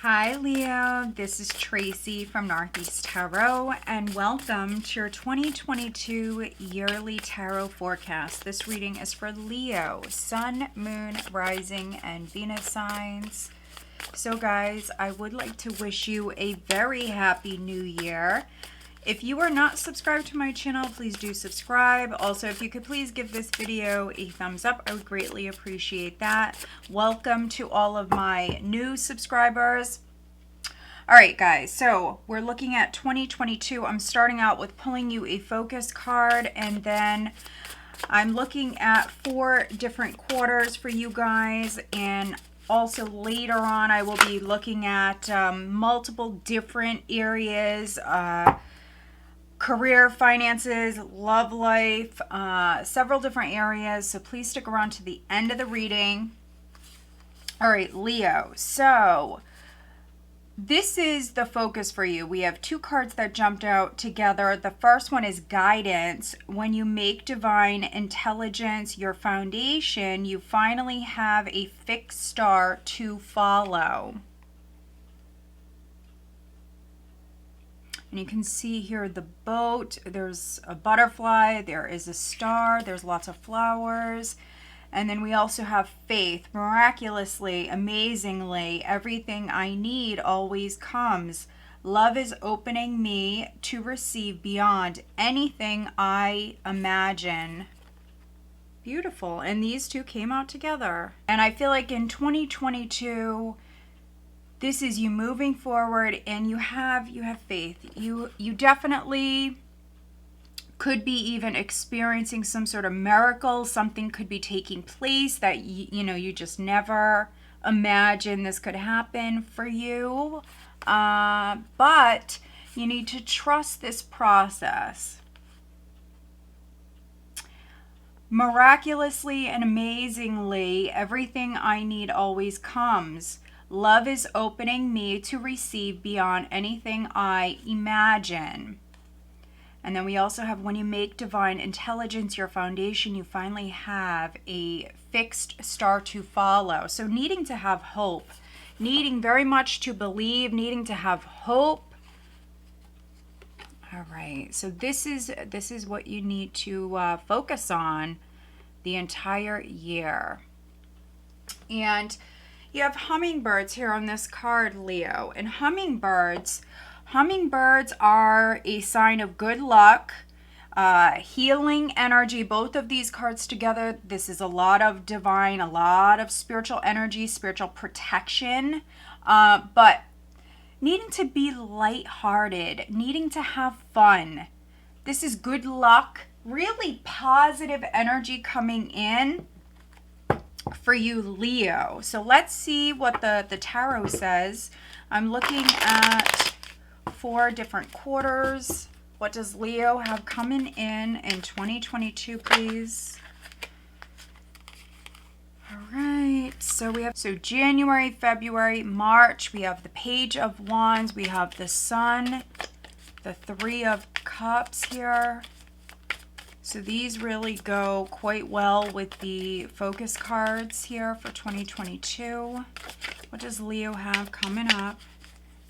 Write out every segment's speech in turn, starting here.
Hi Leo, this is Tracy from Northeast Tarot and welcome to your 2022 yearly tarot forecast. This reading is for Leo, Sun, Moon, Rising, and Venus signs. So guys, I would like to wish you a very happy new year. If you are not subscribed to my channel, please do subscribe. Also, if you could please give this video a thumbs up, I would greatly appreciate that. Welcome to all of my new subscribers. All right, guys, so we're looking at 2022. I'm starting out with pulling you a focus card, and then I'm looking at 4 different quarters for you guys, and also later on I will be looking at multiple different areas, career, finances, love life, several different areas. So please stick around to the end of the reading. All right, Leo. So this is the focus for you. We have 2 cards that jumped out together. The first one is guidance. When you make divine intelligence your foundation, you finally have a fixed star to follow. And you can see here the boat, there's a butterfly, there is a star, there's lots of flowers. And then we also have faith. Miraculously, amazingly, everything I need always comes. Love is opening me to receive beyond anything I imagine. Beautiful. And these 2 came out together. And I feel like in 2022, this is you moving forward, and you have faith. You definitely could be even experiencing some sort of miracle. Something could be taking place that you just never imagined this could happen for you. But you need to trust this process. Miraculously and amazingly, everything I need always comes. Love is opening me to receive beyond anything I imagine. And then we also have when you make divine intelligence your foundation, you finally have a fixed star to follow. So needing to have hope, needing very much to believe, needing to have hope. All right, so this is what you need to focus on the entire year. And you have hummingbirds here on this card, Leo. And hummingbirds are a sign of good luck, healing energy. Both of these cards together, this is a lot of divine, a lot of spiritual energy, spiritual protection, but needing to be lighthearted, needing to have fun. This is good luck, really positive energy coming in for you, Leo. So let's see what the tarot says. I'm looking at 4 different quarters. What does Leo have coming in 2022, please? All right, so we have January, February, March. We have the Page of Wands. We have the Sun, the 3 of Cups here. So these really go quite well with the focus cards here for 2022. What does Leo have coming up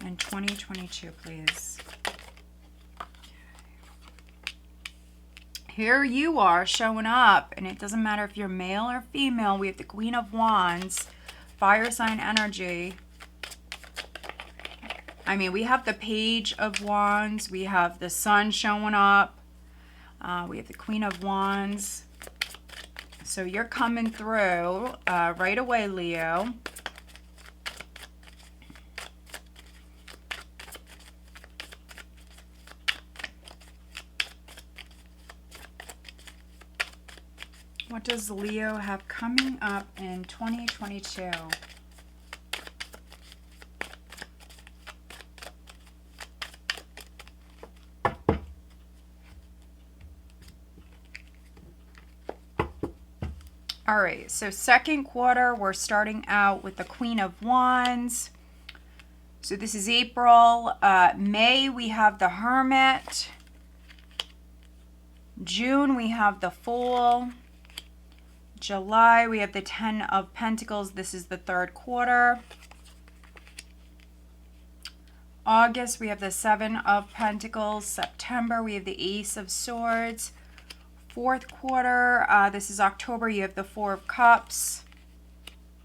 in 2022, please? Here you are showing up, and it doesn't matter if you're male or female. We have the Queen of Wands, fire sign energy. I mean, we have the Page of Wands. We have the Sun showing up. We have the Queen of Wands. So you're coming through right away, Leo. What does Leo have coming up in 2022? All right, so second quarter, we're starting out with the Queen of Wands. So this is April. May, we have the Hermit. June, we have the Fool. July, we have the 10 of Pentacles. This is the third quarter. August, we have the Seven of Pentacles. September, we have the Ace of Swords. Fourth quarter, this is October, you have the Four of Cups.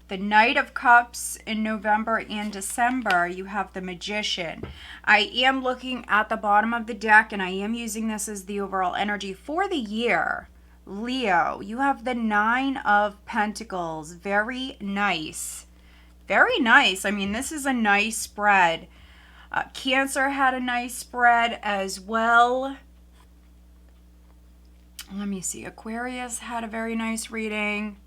The Knight of Cups in November and December, you have the Magician. I am looking at the bottom of the deck, and I am using this as the overall energy for the year. Leo, you have the Nine of Pentacles. Very nice. Very nice. I mean, this is a nice spread. Cancer had a nice spread as well. Let me see. Aquarius had a very nice reading.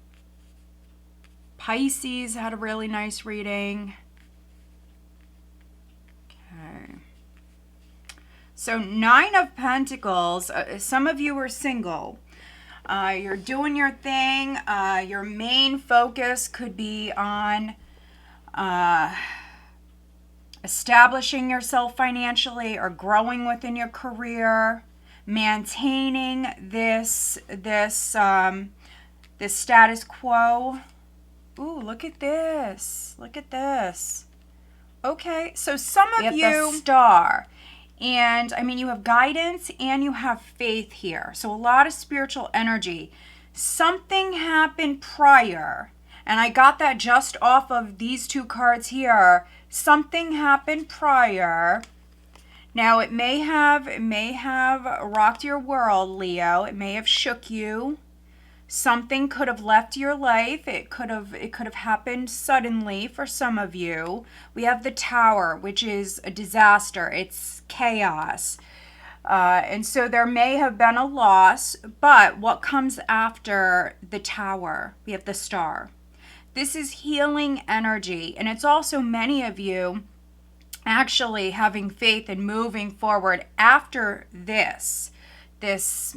Pisces had a really nice reading. Okay. So Nine of Pentacles. Some of you are single. You're doing your thing. Your main focus could be on establishing yourself financially or growing within your career, maintaining this status quo. Ooh, look at this. Look at this. Okay, so some of you the Star. And I mean, you have guidance and you have faith here. So a lot of spiritual energy. Something happened prior. And I got that just off of these two cards here. Something happened prior. Now it may have rocked your world, Leo. It may have shook you. Something could have left your life. It could have happened suddenly for some of you. We have the Tower, which is a disaster. It's chaos. And so there may have been a loss, but what comes after the Tower? We have the Star. This is healing energy, and it's also many of you actually having faith and moving forward after this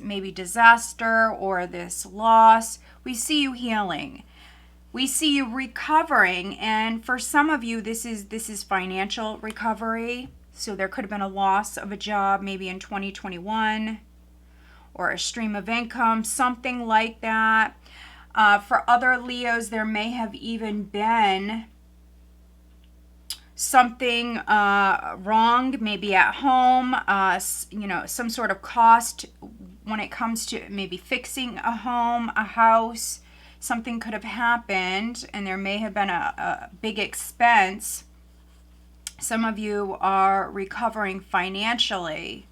maybe disaster or this loss. We see you healing. We see you recovering, and for some of you, this is financial recovery. So there could have been a loss of a job maybe in 2021 or a stream of income, something like that. For other Leos, there may have even been something wrong, maybe at home, some sort of cost when it comes to maybe fixing a home, a house. Something could have happened, and there may have been a big expense. Some of you are recovering financially.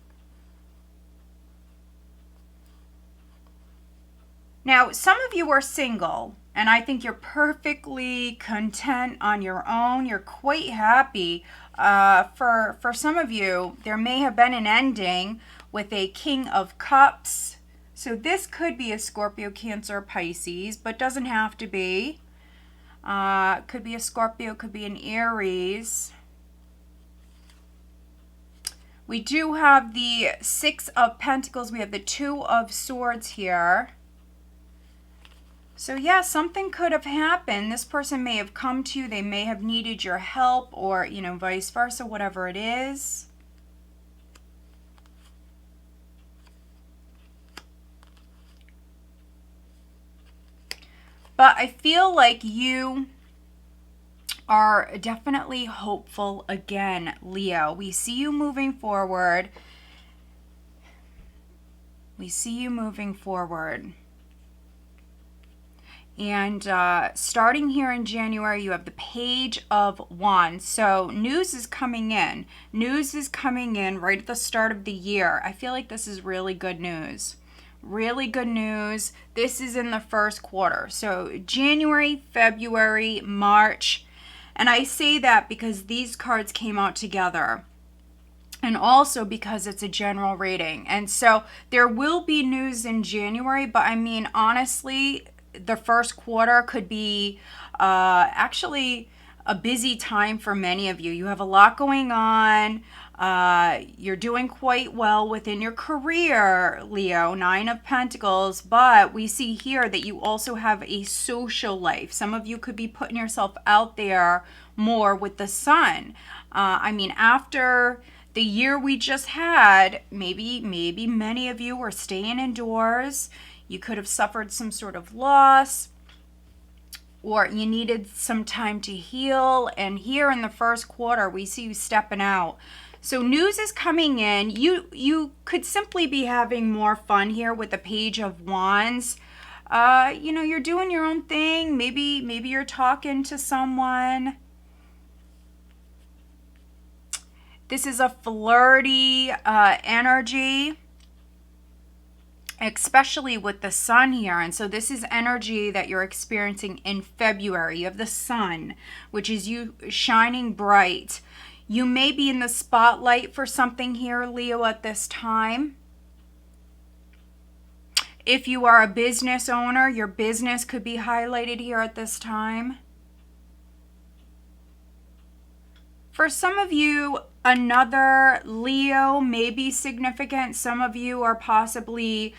Now, some of you are single, and I think you're perfectly content on your own. You're quite happy. For some of you, there may have been an ending with a King of Cups. So this could be a Scorpio, Cancer, Pisces, but doesn't have to be. Could be a Scorpio, could be an Aries. We do have the Six of Pentacles. We have the Two of Swords here. So yeah, something could have happened. This person may have come to you. They may have needed your help, or, vice versa, whatever it is. But I feel like you are definitely hopeful again, Leo. We see you moving forward. We see you moving forward. And starting here in January, you have the Page of Wands. So news is coming in. News is coming in right at the start of the year. I feel like this is really good news. Really good news. This is in the first quarter. So January, February, March. And I say that because these cards came out together. And also because it's a general reading. And so there will be news in January. But I mean, honestly, the first quarter could be actually a busy time for many of you. You have a lot going on. You're doing quite well within your career, Leo, Nine of Pentacles. But we see here that you also have a social life. Some of you could be putting yourself out there more with the Sun. I mean, after the year we just had, maybe many of you were staying indoors. You could have suffered some sort of loss. or you needed some time to heal. And here in the first quarter, we see you stepping out. So news is coming in. You could simply be having more fun here with the Page of Wands. You know, you're doing your own thing. Maybe you're talking to someone. This is a flirty energy, especially with the sun here. And so this is energy that you're experiencing in February. You have the sun, which is you shining bright. You may be in the spotlight for something here, Leo, at this time. If you are a business owner, your business could be highlighted here at this time. For some of you, another Leo may be significant. Some of you are possibly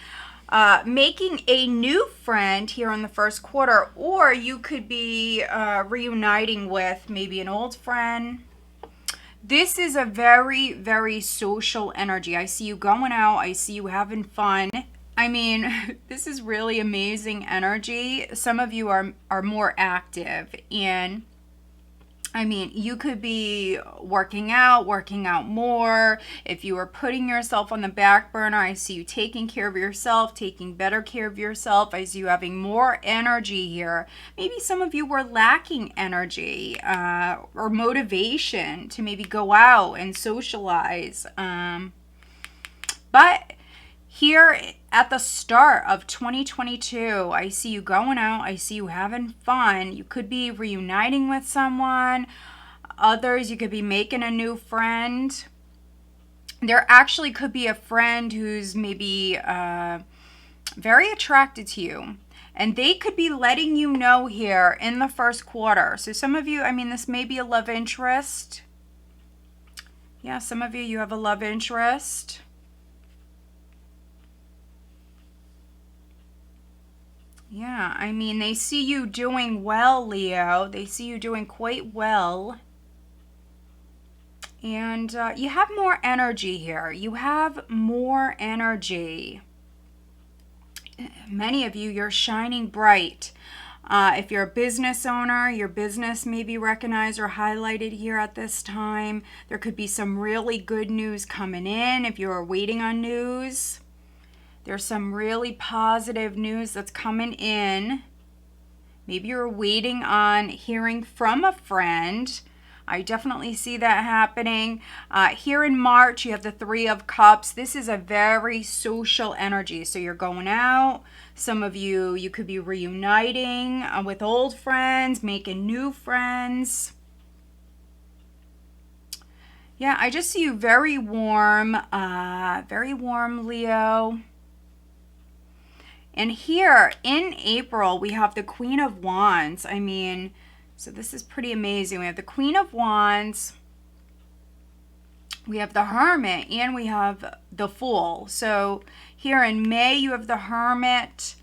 making a new friend here in the first quarter, or you could be reuniting with maybe an old friend. This is a very, very social energy. I see you going out. I see you having fun. I mean, this is really amazing energy. Some of you are more active, and I mean, you could be working out more. If you are putting yourself on the back burner, I see you taking care of yourself, taking better care of yourself. I see you having more energy here. Maybe some of you were lacking energy or motivation to maybe go out and socialize. But here at the start of 2022, I see you going out. I see you having fun. You could be reuniting with someone. Others, you could be making a new friend. There actually could be a friend who's maybe very attracted to you. And they could be letting you know here in the first quarter. So some of you, I mean, this may be a love interest. Yeah, some of you have a love interest. Yeah, I mean, they see you doing well, Leo. They see you doing quite well. And you have more energy here. You have more energy. Many of you, you're shining bright. If you're a business owner, your business may be recognized or highlighted here at this time. There could be some really good news coming in if you're waiting on news. There's some really positive news that's coming in. Maybe you're waiting on hearing from a friend. I definitely see that happening. Here in March, you have the Three of Cups. This is a very social energy. So you're going out. Some of you, you could be reuniting with old friends, making new friends. Yeah, I just see you very warm, Leo. And here in April, we have the Queen of Wands. I mean, so this is pretty amazing. We have the Queen of Wands, we have the Hermit, and we have the Fool. So here in May, you have the Hermit,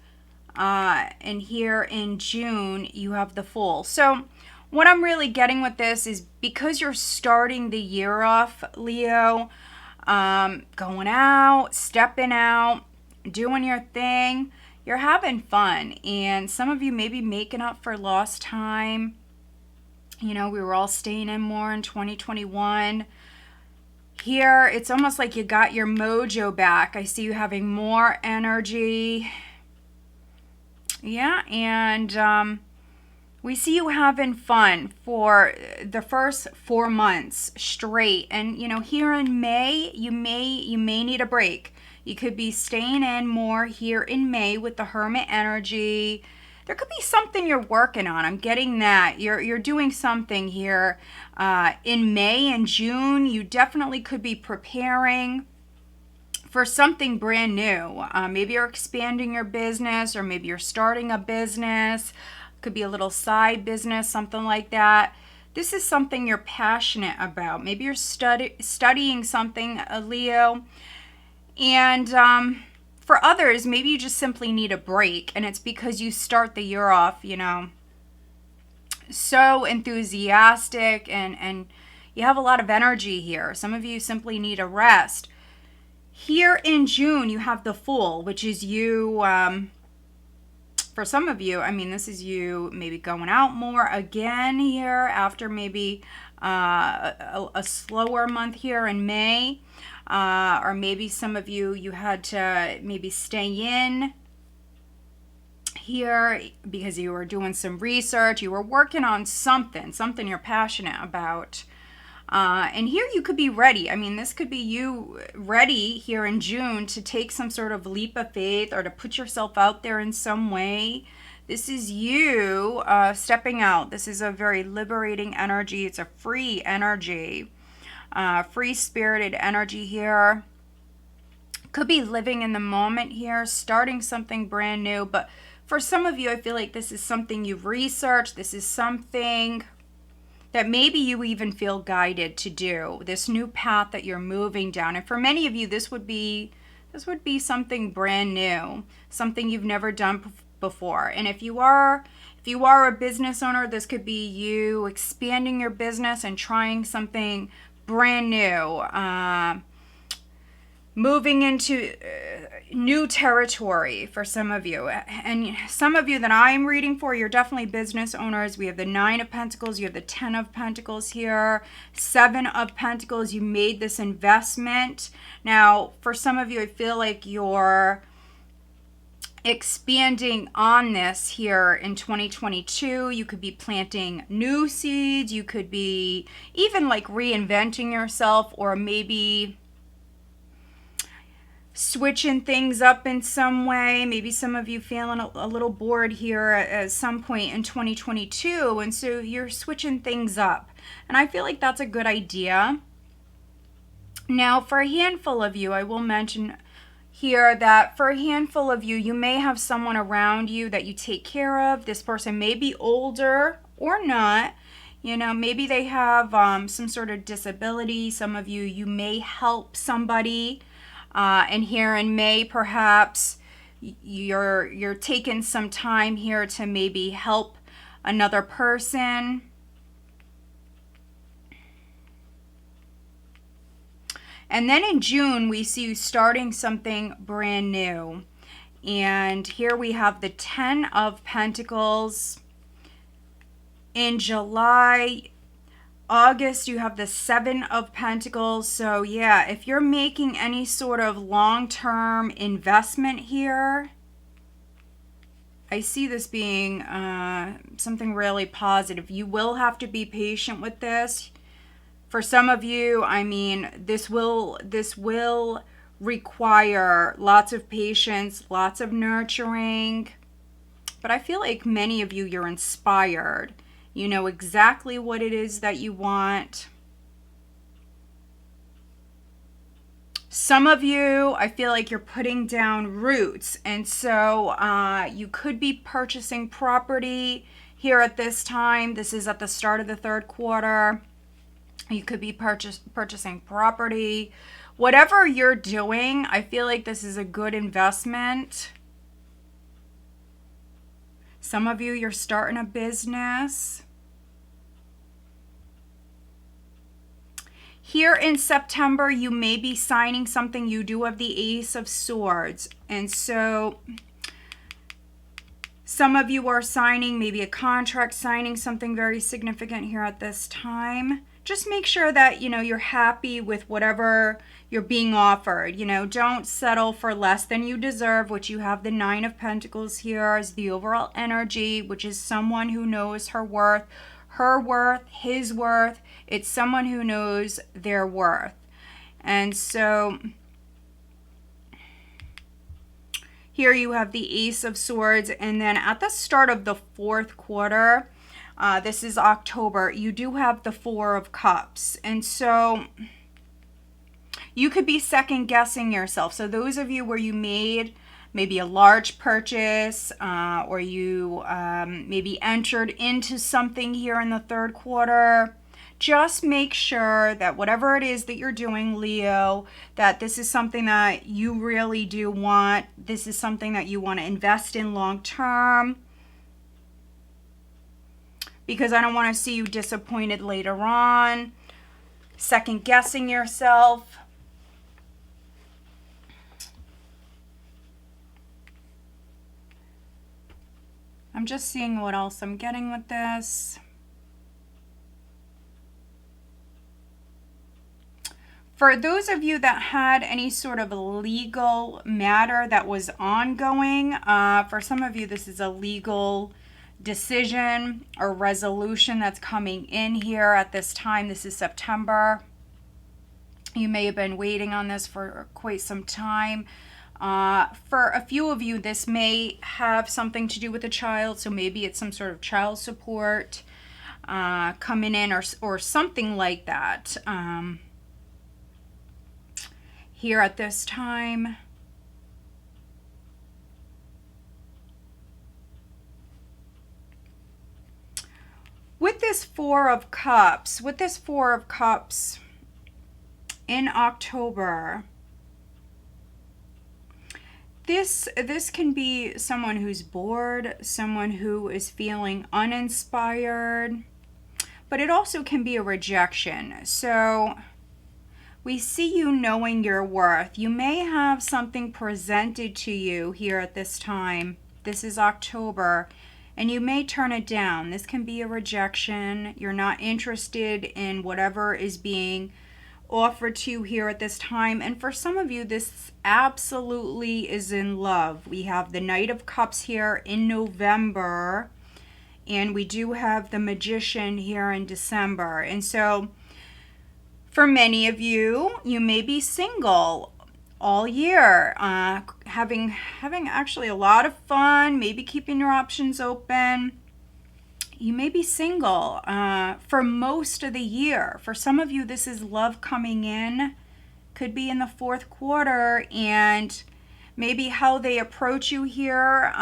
and here in June, you have the Fool. So what I'm really getting with this is because you're starting the year off, Leo, going out, stepping out, doing your thing, you're having fun. And some of you may be making up for lost time. You know, we were all staying in more in 2021. Here, it's almost like you got your mojo back. I see you having more energy. Yeah, and we see you having fun for the first 4 months straight. And, you know, here in May, you may need a break. You could be staying in more here in May with the Hermit energy. There could be something you're working on. I'm getting that. You're doing something here in May and June. You definitely could be preparing for something brand new. Maybe you're expanding your business, or maybe you're starting a business. Could be a little side business, something like that. This is something you're passionate about. Maybe you're studying something, Leo. And for others, maybe you just simply need a break, and it's because you start the year off, you know, so enthusiastic, and you have a lot of energy here. Some of you simply need a rest. Here in June, you have the Fool, which is you for some of you, I mean, this is you maybe going out more again here after maybe a slower month here in May. Or maybe some of you, you had to maybe stay in here because you were doing some research. You were working on something you're passionate about. And here you could be ready. I mean, this could be you ready here in June to take some sort of leap of faith or to put yourself out there in some way. This is you stepping out. This is a very liberating energy. It's a free energy, free-spirited energy here. Could be living in the moment here, starting something brand new. But for some of you, I feel like this is something you've researched. This is something that maybe you even feel guided to do, this new path that you're moving down. And for many of you, this would be something brand new, something you've never done before. And if you are a business owner, this could be you expanding your business and trying something brand new, moving into new territory for some of you. And some of you that I'm reading for, you're definitely business owners. We have the 9 of Pentacles, you have the 10 of Pentacles here, 7 of Pentacles. You made this investment. Now, for some of you, I feel like you're expanding on this here in 2022. You could be planting new seeds. You could be even like reinventing yourself, or maybe switching things up in some way. Maybe some of you feeling a little bored here at some point in 2022, and so you're switching things up. And I feel like that's a good idea. Now, for a handful of you, I will mention here that for a handful of you, you may have someone around you that you take care of. This person may be older or not. You know, maybe they have some sort of disability. Some of you, you may help somebody. And here in May, perhaps you're taking some time here to maybe help another person. And then in June, we see you starting something brand new. And here we have the 10 of Pentacles. In July, August, you have the 7 of Pentacles. So yeah, if you're making any sort of long-term investment here, I see this being something really positive. You will have to be patient with this. For some of you, I mean, this will require lots of patience, lots of nurturing. But I feel like many of you, you're inspired. You know exactly what it is that you want. Some of you, I feel like you're putting down roots. And so you could be purchasing property here at this time. This is at the start of the 3rd quarter. You could be purchasing property. Whatever you're doing, I feel like this is a good investment. Some of you, you're starting a business. Here in September, you may be signing something. You do have the Ace of Swords. And so some of you are signing maybe a contract, signing something very significant here at this time. Just make sure that, you know, you're happy with whatever you're being offered. You know, don't settle for less than you deserve, which you have the 9 of Pentacles here as the overall energy, which is someone who knows her worth, his worth. It's someone who knows their worth. And so here you have the Ace of Swords. And then at the start of the 4th quarter, this is October, you do have the 4 of Cups. And so you could be second guessing yourself. So those of you where you made maybe a large purchase, or you maybe entered into something here in the 3rd quarter, just make sure that whatever it is that you're doing, Leo, that this is something that you really do want. This is something that you want to invest in long term. Because I don't want to see you disappointed later on, second guessing yourself. I'm just seeing what else I'm getting with this. For those of you that had any sort of legal matter that was ongoing, for some of you this is a legal decision or resolution that's coming in here at this time. This is September. You may have been waiting on this for quite some time. For a few of you, this may have something to do with a child, so maybe it's some sort of child support coming in or something like that. Here at this time. With this Four of Cups, in October, this can be someone who's bored, someone who is feeling uninspired, but it also can be a rejection. So we see you knowing your worth. You may have something presented to you here at this time. This is October, and you may turn it down. This can be a rejection. You're not interested in whatever is being offered to you here at this time. And for some of you, this absolutely is in love. We have the Knight of Cups here in November, and we do have the Magician here in December. And so for many of you, you may be single all year, having actually a lot of fun, maybe keeping your options open. You may be single for most of the year. For some of you, this is love coming in. Could be in the fourth quarter, and maybe how they approach you here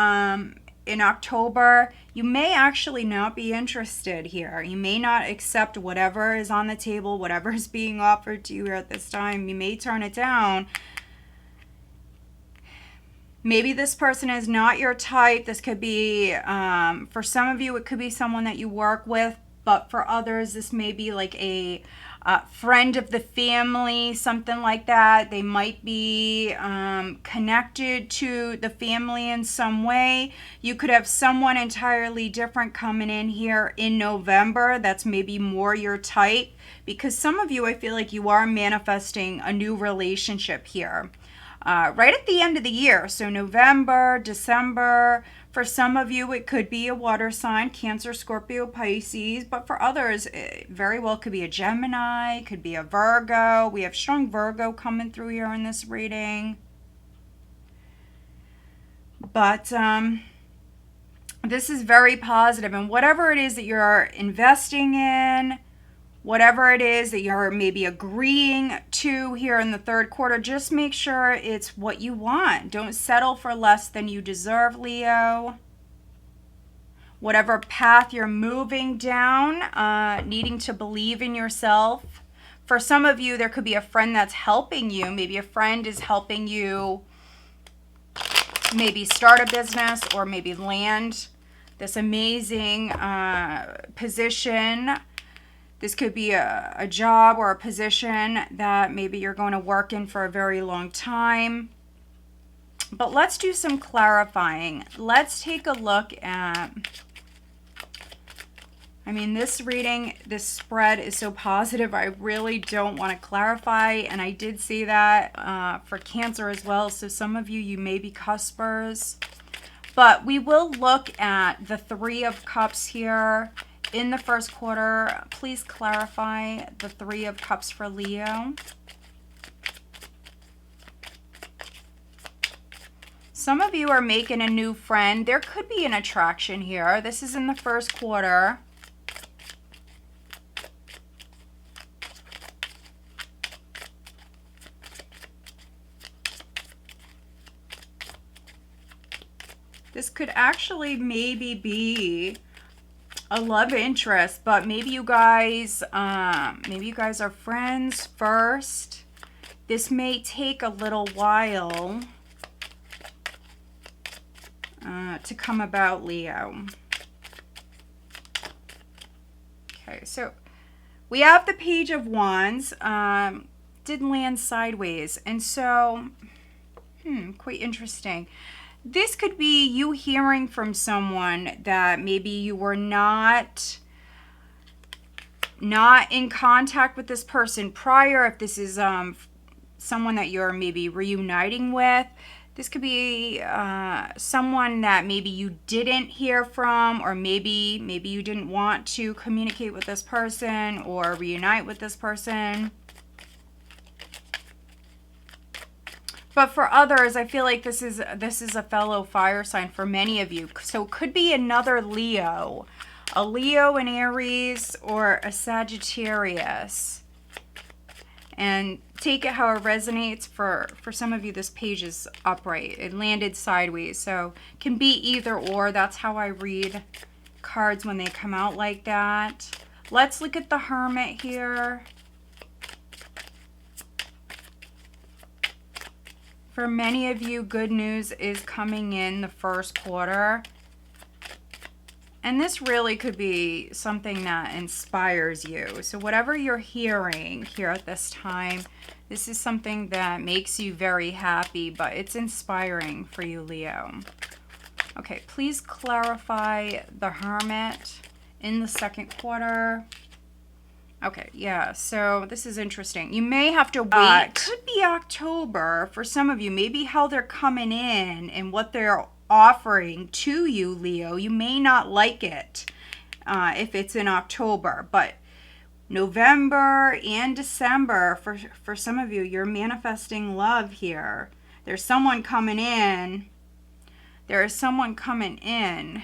in October, you may actually not be interested here. You may not accept whatever is on the table, whatever is being offered to you here at this time. You may turn it down. Maybe this person is not your type. This could be, for some of you, it could be someone that you work with, but for others, this may be like a friend of the family, something like that. They might be connected to the family in some way. You could have someone entirely different coming in here in November that's maybe more your type, because some of you, I feel like you are manifesting a new relationship here. Right at the end of the year, so November, December. For some of you, it could be a water sign, Cancer, Scorpio, Pisces, but for others, it very well could be a Gemini, could be a Virgo. We have strong Virgo coming through here in this reading. But this is very positive, and whatever it is that you're investing in, whatever it is that you're maybe agreeing to here in the third quarter, just make sure it's what you want. Don't settle for less than you deserve, Leo. Whatever path you're moving down, needing to believe in yourself. For some of you, there could be a friend that's helping you. Maybe a friend is helping you maybe start a business or maybe land this amazing position. This could be a job or a position that maybe you're going to work in for a very long time. But let's do some clarifying. Let's take a look at, I mean, this reading, this spread is so positive. I really don't want to clarify. And I did see that for Cancer as well. So some of you may be cuspers. But we will look at the Three of Cups here. In the first quarter, please clarify the Three of Cups for Leo. Some of you are making a new friend. There could be an attraction here. This is in the first quarter. This could actually maybe be a love interest, but maybe you guys are friends first. This may take a little while to come about, Leo. Okay, so we have the Page of Wands. Did land sideways, and so quite interesting. this could be you hearing from someone that maybe you were not in contact with this person prior. If this is someone that you're maybe reuniting with, this could be someone that maybe you didn't hear from, or maybe you didn't want to communicate with this person or reunite with this person. But for others, I feel like this is a fellow fire sign for many of you. So it could be another Leo, a Leo, an Aries, or a Sagittarius. And take it how it resonates. For some of you, this page is upright. It landed sideways. So it can be either or. That's how I read cards when they come out like that. Let's look at the Hermit here. For many of you, good news is coming in the first quarter. And this really could be something that inspires you. So whatever you're hearing here at this time, this is something that makes you very happy, but it's inspiring for you, Leo. Okay, please clarify the Hermit in the second quarter. Okay, yeah, so this is interesting. You may have to wait. It could be October for some of you. Maybe how they're coming in and what they're offering to you, Leo. You may not like it if it's in October. But November and December, for some of you, you're manifesting love here. There's someone coming in. There is someone coming in.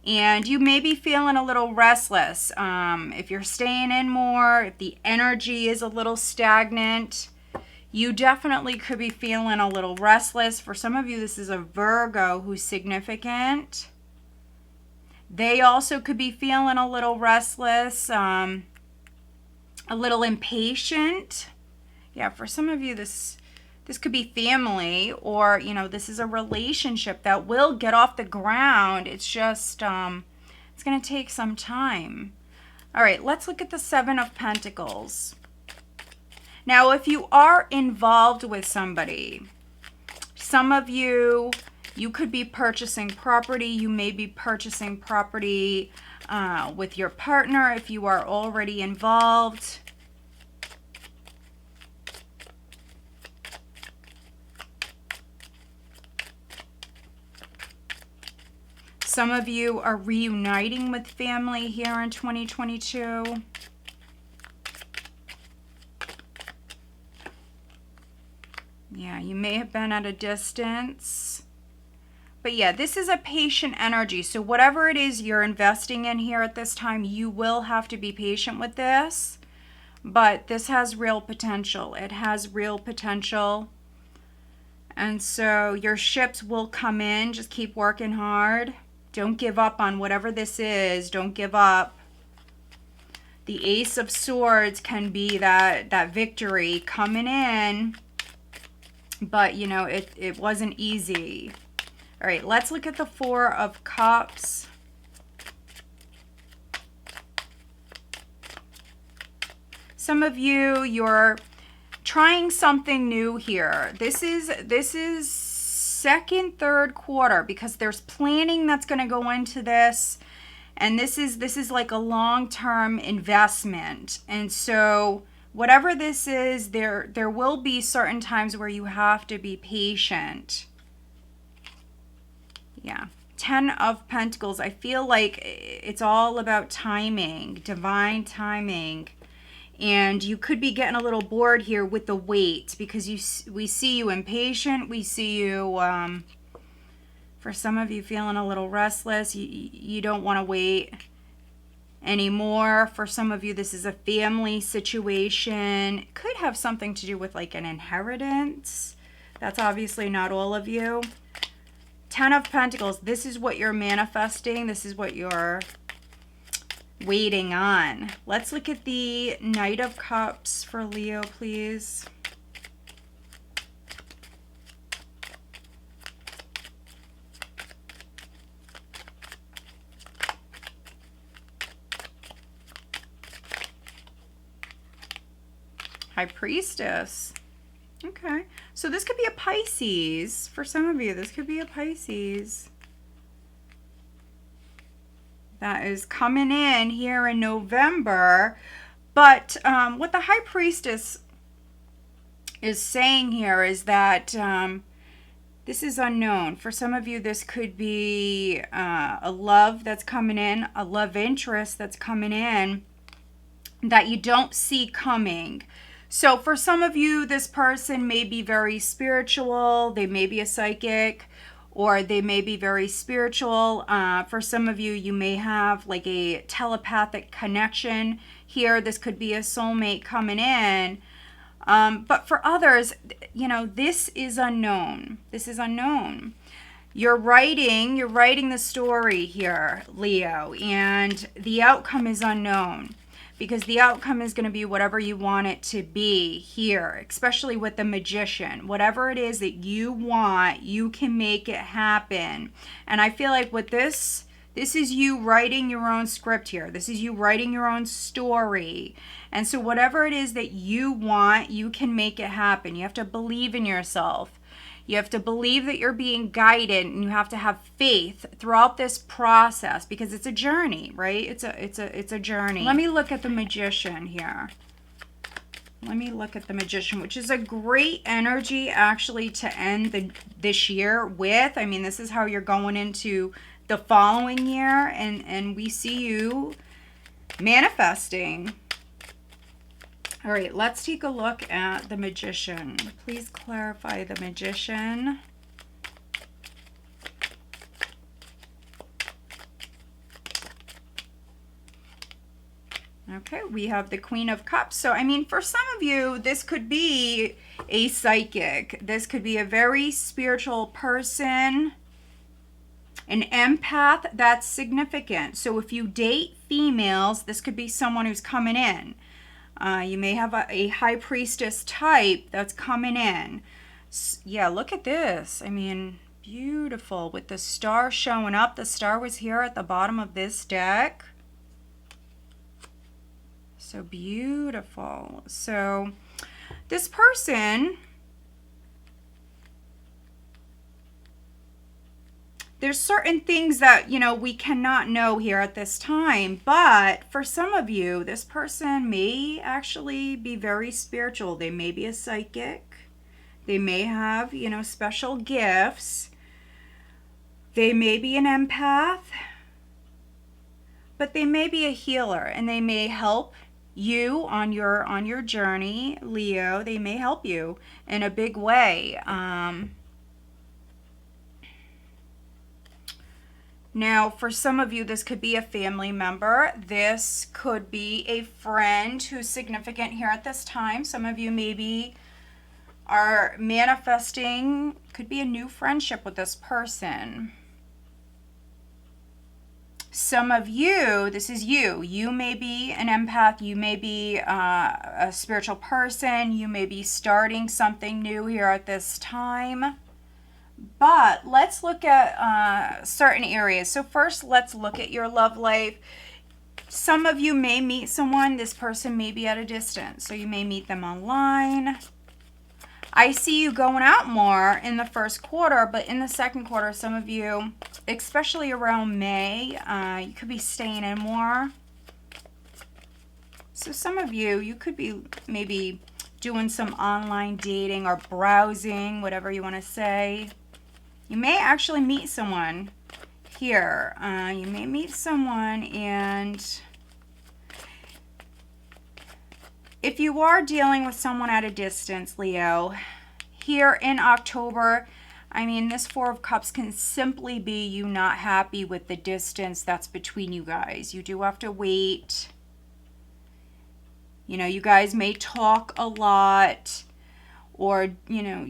And you may be feeling a little restless. If you're staying in more, if the energy is a little stagnant, you definitely could be feeling a little restless. For some of you, this is a Virgo who's significant. They also could be feeling a little restless, a little impatient. Yeah, for some of you, this could be family, or, you know, this is a relationship that will get off the ground. It's just, it's going to take some time. All right, let's look at the Seven of Pentacles. Now, if you are involved with somebody, some of you, you could be purchasing property. You may be purchasing property with your partner if you are already involved. Some of you are reuniting with family here in 2022. Yeah, you may have been at a distance. But yeah, this is a patient energy. So whatever it is you're investing in here at this time, you will have to be patient with this. But this has real potential. It has real potential. And so your ships will come in. Just keep working hard. Don't give up on whatever this is. Don't give up. The Ace of Swords can be that victory coming in. But, you know, it wasn't easy. All right, let's look at the Four of Cups. Some of you, you're trying something new here. This is second, third quarter, because there's planning that's going to go into this, and this is like a long-term investment. And so whatever this is, there will be certain times where you have to be patient. Yeah. 10 of Pentacles. I feel like it's all about timing, divine timing. And you could be getting a little bored here with the wait, because we see you impatient. We see you, for some of you, feeling a little restless. You don't want to wait anymore. For some of you, this is a family situation. It could have something to do with like an inheritance. That's obviously not all of you. 10 of Pentacles. This is what you're manifesting. This is what you're waiting on. Let's look at the Knight of Cups for Leo, please. High Priestess. Okay. So this could be a Pisces. For some of you, this could be a Pisces that is coming in here in November. But what the High Priestess is saying here is that this is unknown. For some of you, this could be a love that's coming in, a love interest that's coming in that you don't see coming. So for some of you, this person may be very spiritual. They may be a psychic, or they may be very spiritual. For some of you, you may have like a telepathic connection here. This could be a soulmate coming in. But for others, you know, this is unknown. This is unknown. You're writing the story here, Leo, and the outcome is unknown, because the outcome is going to be whatever you want it to be here, especially with the Magician. Whatever it is that you want, you can make it happen. And I feel like with this is you writing your own script here. This is you writing your own story. And so whatever it is that you want, you can make it happen. You have to believe in yourself. You have to believe that you're being guided, and you have to have faith throughout this process, because it's a journey, right? It's a journey. Let me look at the Magician here. Let me look at the Magician, which is a great energy actually to end this year with. I mean, this is how you're going into the following year, and we see you manifesting. All right, let's take a look at the Magician. Please clarify the Magician. Okay, we have the Queen of Cups. So, I mean, for some of you, this could be a psychic. This could be a very spiritual person, an empath that's significant. So if you date females, this could be someone who's coming in. You may have a High Priestess type that's coming in. Yeah, look at this. I mean, beautiful with the star showing up. The star was here at the bottom of this deck. So beautiful. So this person, there's certain things that, you know, we cannot know here at this time, but for some of you, this person may actually be very spiritual. They may be a psychic. They may have, you know, special gifts. They may be an empath, but they may be a healer, and they may help you on your journey, Leo. They may help you in a big way. Now, for some of you, this could be a family member. This could be a friend who's significant here at this time. Some of you maybe are manifesting, could be a new friendship with this person. Some of you, this is you. You may be an empath. You may be a spiritual person. You may be starting something new here at this time. But let's look at certain areas. So first, let's look at your love life. Some of you may meet someone. This person may be at a distance, so you may meet them online. I see you going out more in the first quarter, but in the second quarter, some of you, especially around May, you could be staying in more. So some of you, you could be maybe doing some online dating or browsing, whatever you want to say. You may actually meet someone here. You may meet someone, and if you are dealing with someone at a distance, Leo, here in October, I mean, this Four of Cups can simply be you not happy with the distance that's between you guys. You do have to wait. You know, you guys may talk a lot, or, you know,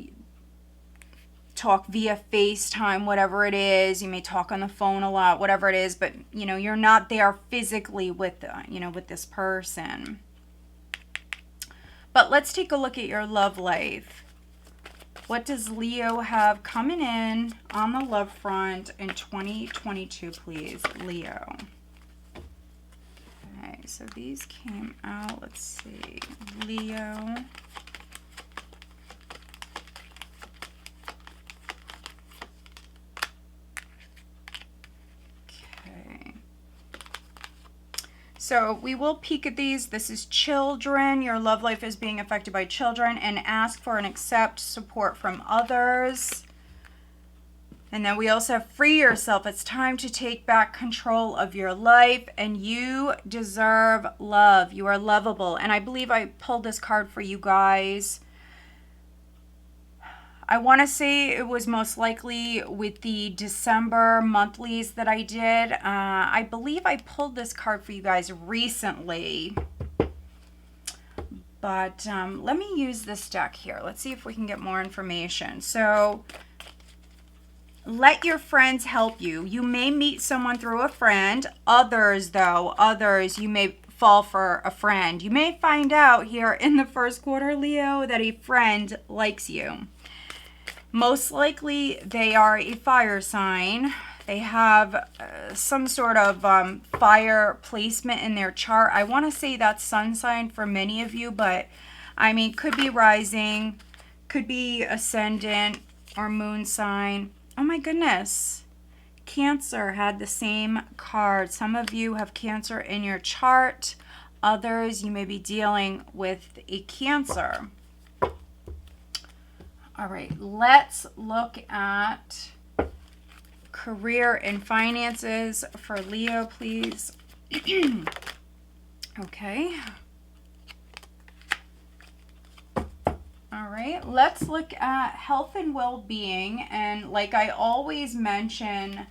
talk via FaceTime, whatever it is. You may talk on the phone a lot, whatever it is, but, you know, you're not there physically with, you know, with this person. But let's take a look at your love life. What does Leo have coming in on the love front in 2022, please, Leo? Okay, so these came out. Let's see. Leo. So we will peek at these. This is children. Your love life is being affected by children, and ask for and accept support from others. And then we also have free yourself. It's time to take back control of your life, and you deserve love. You are lovable. And I believe I pulled this card for you guys. I want to say it was most likely with the December monthlies that I did. I believe I pulled this card for you guys recently. But let me use this deck here. Let's see if we can get more information. So, let your friends help you. You may meet someone through a friend. Others, you may fall for a friend. You may find out here in the first quarter, Leo, that a friend likes you. Most likely, they are a fire sign. They have some sort of fire placement in their chart. I want to say that's sun sign for many of you, but I mean, could be rising, could be ascendant or moon sign. Oh my goodness. Cancer had the same card. Some of you have Cancer in your chart. Others, you may be dealing with a Cancer. All right, let's look at career and finances for Leo, please. Okay. All right, let's look at health and well-being. And like I always mention,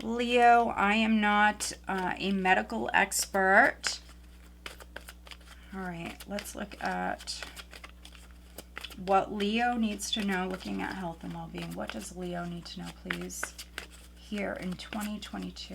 Leo, I am not a medical expert. All right, let's look at what Leo needs to know looking at health and well-being. What does Leo need to know, please, here in 2022?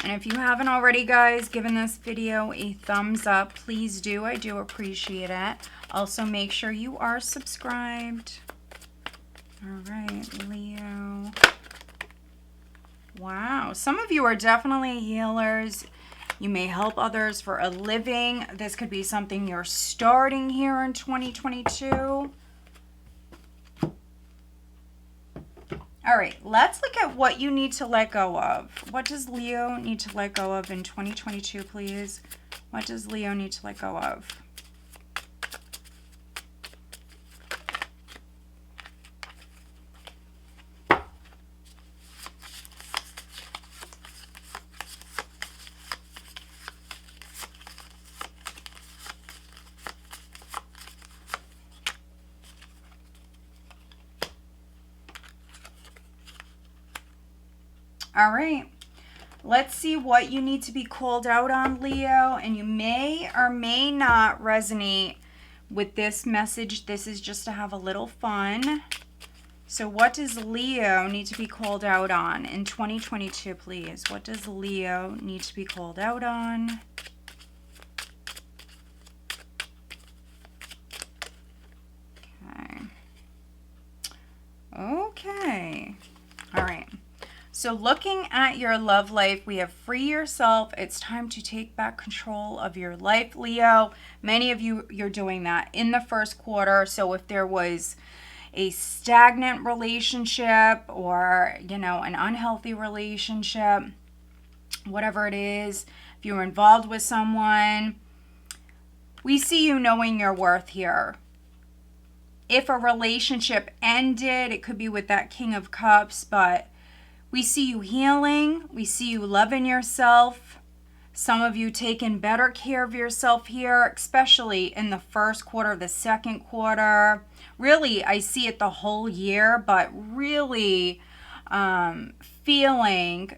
And if you haven't already, guys, given this video a thumbs up, please do. I do appreciate it. Also, make sure you are subscribed. All right, Leo. Wow. Some of you are definitely healers. You may help others for a living. This could be something you're starting here in 2022. All right, let's look at what you need to let go of. What does Leo need to let go of in 2022, please? What does Leo need to let go of? All right, let's see what you need to be called out on, Leo. And you may or may not resonate with this message. This is just to have a little fun. So what does Leo need to be called out on in 2022, please? What does Leo need to be called out on? Okay. Okay. All right. So looking at your love life, we have free yourself. It's time to take back control of your life, Leo. Many of you, you're doing that in the first quarter. So if there was a stagnant relationship or, you know, an unhealthy relationship, whatever it is, if you're involved with someone, we see you knowing your worth here. If a relationship ended, it could be with that King of Cups, but we see you healing. We see you loving yourself. Some of you taking better care of yourself here, especially in the first quarter, the second quarter. Really, I see it the whole year, but really feeling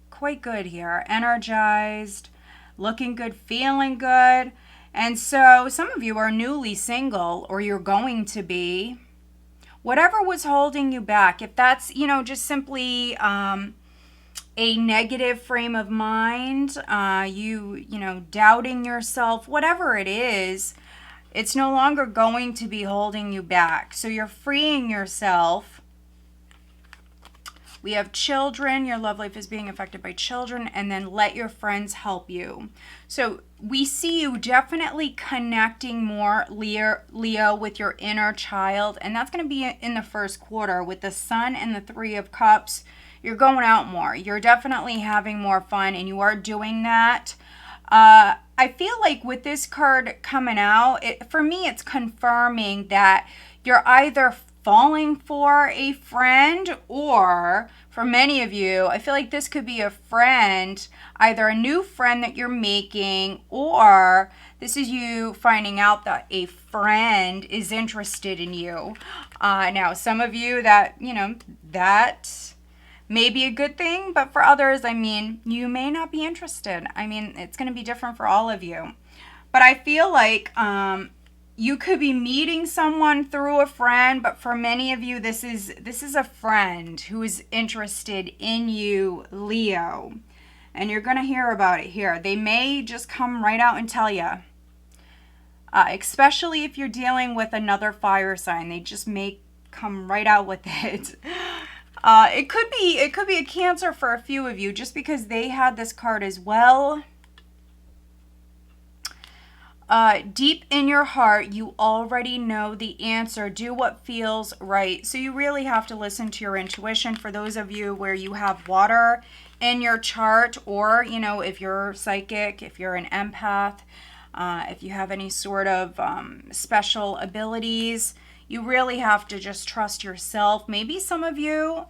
quite good here. Energized, looking good, feeling good. And so some of you are newly single, or you're going to be. Whatever was holding you back, if that's, you know, just simply a negative frame of mind, you know, doubting yourself, whatever it is, It's no longer going to be holding you back. So you're freeing yourself. We have children. Your love life is being affected by children. And then let your friends help you. So we see you definitely connecting more, Leo, with your inner child. And that's going to be in the first quarter with the Sun and the Three of Cups. You're going out more. You're definitely having more fun, and you are doing that. I feel like with this card coming out, for me, it's confirming that you're either falling for a friend, or for many of you, I feel like this could be a friend, either a new friend that you're making, or this is you finding out that a friend is interested in you. Now, some of you that, that may be a good thing, but for others, I mean, you may not be interested. I mean, it's going to be different for all of you. But I feel like you could be meeting someone through a friend, but for many of you, this is a friend who is interested in you, Leo. And you're going to hear about it here. They may just come right out and tell you. Especially if you're dealing with another fire sign. They just may come right out with it. It could be a Cancer for a few of you, just because they had this card as well. Deep in your heart, you already know the answer. Do what feels right. So you really have to listen to your intuition. For those of you where you have water in your chart, or, if you're psychic, if you're an empath, if you have any sort of special abilities, you really have to just trust yourself. Maybe some of you,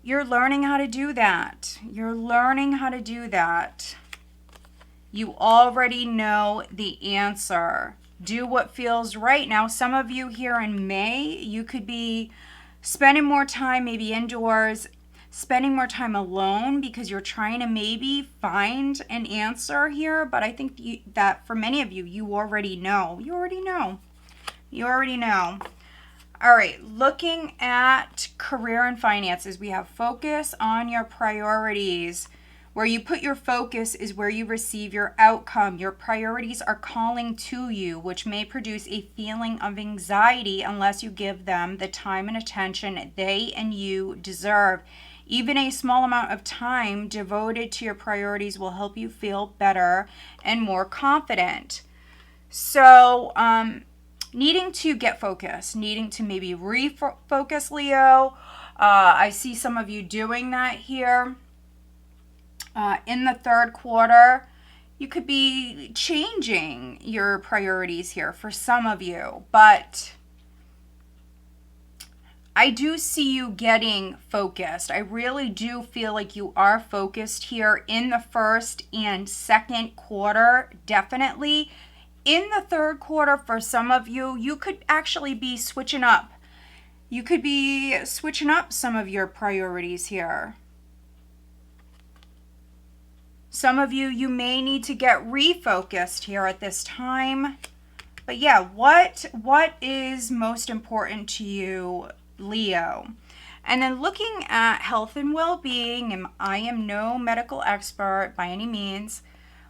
you're learning how to do that. You're learning how to do that. You already know the answer. Do what feels right. Now, some of you here in May, you could be spending more time maybe indoors, spending more time alone because you're trying to maybe find an answer here. But I think that for many of you, you already know. You already know. You already know. All right, looking at career and finances, we have focus on your priorities. Where you put your focus is where you receive your outcome. Your priorities are calling to you, which may produce a feeling of anxiety unless you give them the time and attention they and you deserve. Even a small amount of time devoted to your priorities will help you feel better and more confident. So, needing to get focused, needing to maybe refocus, Leo. I see some of you doing that here. In the third quarter, you could be changing your priorities here for some of you, but I do see you getting focused. I really do feel like you are focused here in the first and second quarter, definitely. In the third quarter, for some of you, you could actually be switching up. You could be switching up some of your priorities here. Some of you, you may need to get refocused here at this time. But yeah, what is most important to you, Leo? And then looking at health and well-being, and I am no medical expert by any means,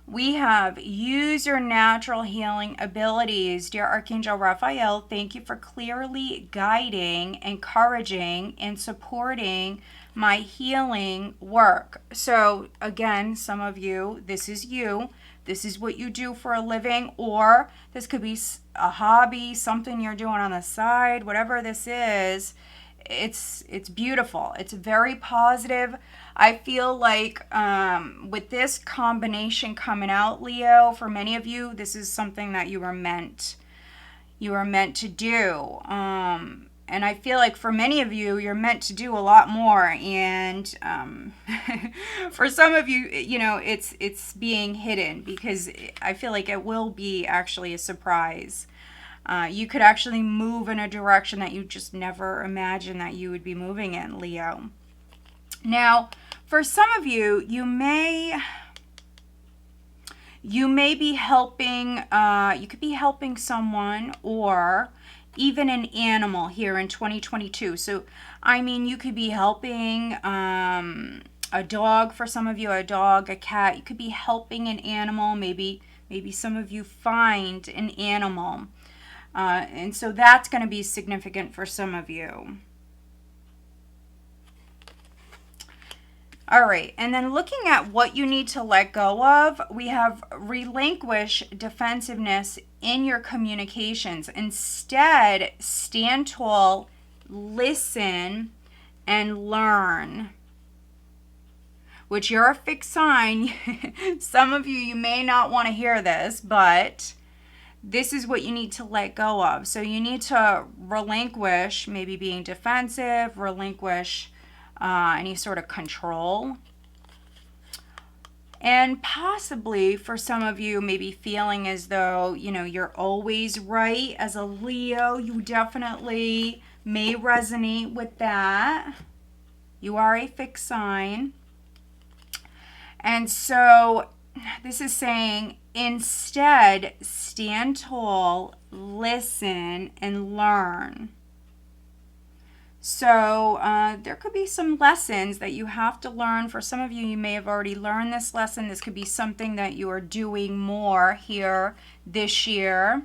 we have use your natural healing abilities. Dear Archangel Raphael, thank you for clearly guiding, encouraging, and supporting my healing work. So again, some of you, this is you. This is what you do for a living, or this could be a hobby, something you're doing on the side, whatever this is. It's beautiful. It's very positive. I feel like with this combination coming out, Leo, for many of you, this is something that you were meant to do. And I feel like for many of you, you're meant to do a lot more. And for some of you, it's being hidden, because I feel like it will be actually a surprise. You could actually move in a direction that you just never imagined that you would be moving in, Leo. Now, for some of you, you may be helping, you could be helping someone, or even an animal here in 2022. So, I mean, you could be helping a dog, for some of you, a dog, a cat. You could be helping an animal. Maybe some of you find an animal. And so that's going to be significant for some of you. All right, and then looking at what you need to let go of, we have relinquish defensiveness in your communications. Instead, stand tall, listen, and learn. Which you're a fixed sign. Some of you may not want to hear this, but this is what you need to let go of. So you need to relinquish maybe being defensive, relinquish any sort of control. And possibly for some of you, maybe feeling as though, you know, you're always right. As a Leo, you definitely may resonate with that. You are a fixed sign. And so this is saying, instead, stand tall, listen, and learn. So there could be some lessons that you have to learn. For some of you, you may have already learned this lesson. This could be something that you are doing more here this year.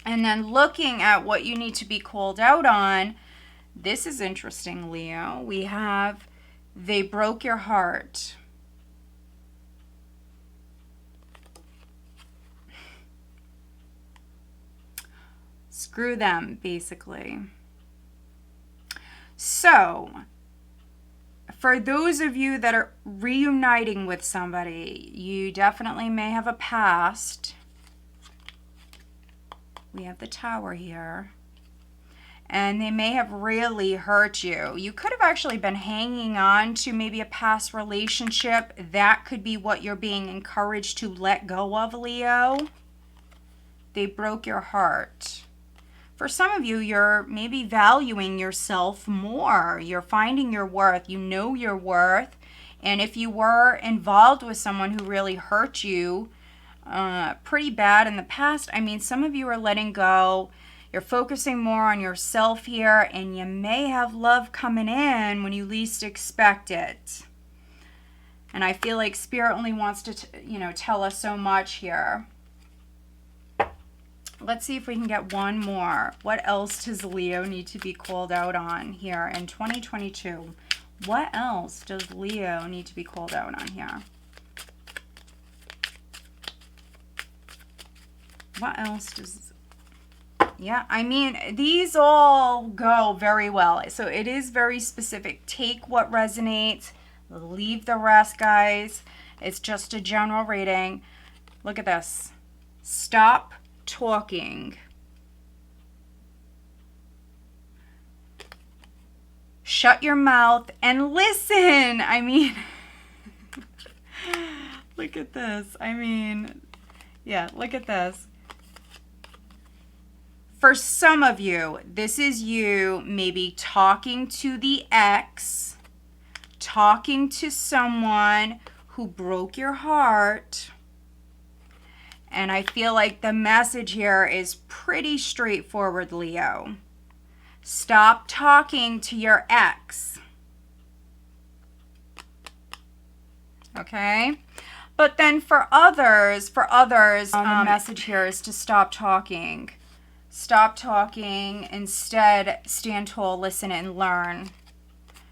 And then looking at what you need to be called out on, this is interesting, Leo. We have, they broke your heart. Screw them, basically. So, for those of you that are reuniting with somebody, you definitely may have a past. We have the Tower here. And they may have really hurt you. You could have actually been hanging on to maybe a past relationship. That could be what you're being encouraged to let go of, Leo. They broke your heart. For some of you, you're maybe valuing yourself more. You're finding your worth. You know your worth. And if you were involved with someone who really hurt you pretty bad in the past, I mean, some of you are letting go. You're focusing more on yourself here, and you may have love coming in when you least expect it. And I feel like Spirit only wants to, tell us so much here. Let's see if we can get one more. What else does Leo need to be called out on here in 2022? What else does Leo need to be called out on here? What else does... Yeah, I mean, these all go very well. So it is very specific. Take what resonates. Leave the rest, guys. It's just a general reading. Look at this. Stop talking. Shut your mouth and listen. I mean, look at this. I mean, yeah, look at this. For some of you, this is you maybe talking to the ex, talking to someone who broke your heart. And I feel like the message here is pretty straightforward, Leo. Stop talking to your ex. Okay? But then for others, the message here is to stop talking. Stop talking. Instead, stand tall, listen, and learn.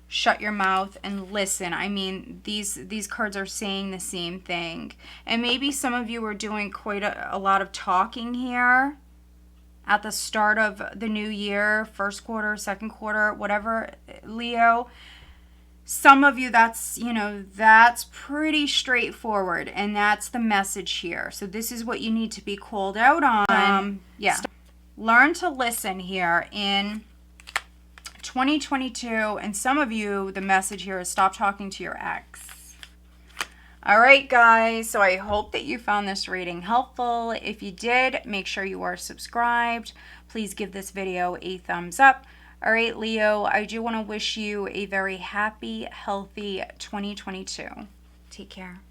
Shut your mouth and listen. I mean, these cards are saying the same thing. And maybe some of you are doing quite a lot of talking here at the start of the new year, first quarter, second quarter, whatever, Leo. Some of you, that's pretty straightforward, and that's the message here. So this is what you need to be called out on. Yeah. Learn to listen here in 2022, and some of you, the message here is stop talking to your ex. All right, guys, so I hope that you found this reading helpful. If you did, make sure you are subscribed. Please give this video a thumbs up. All right, Leo, I do want to wish you a very happy, healthy 2022. Take care.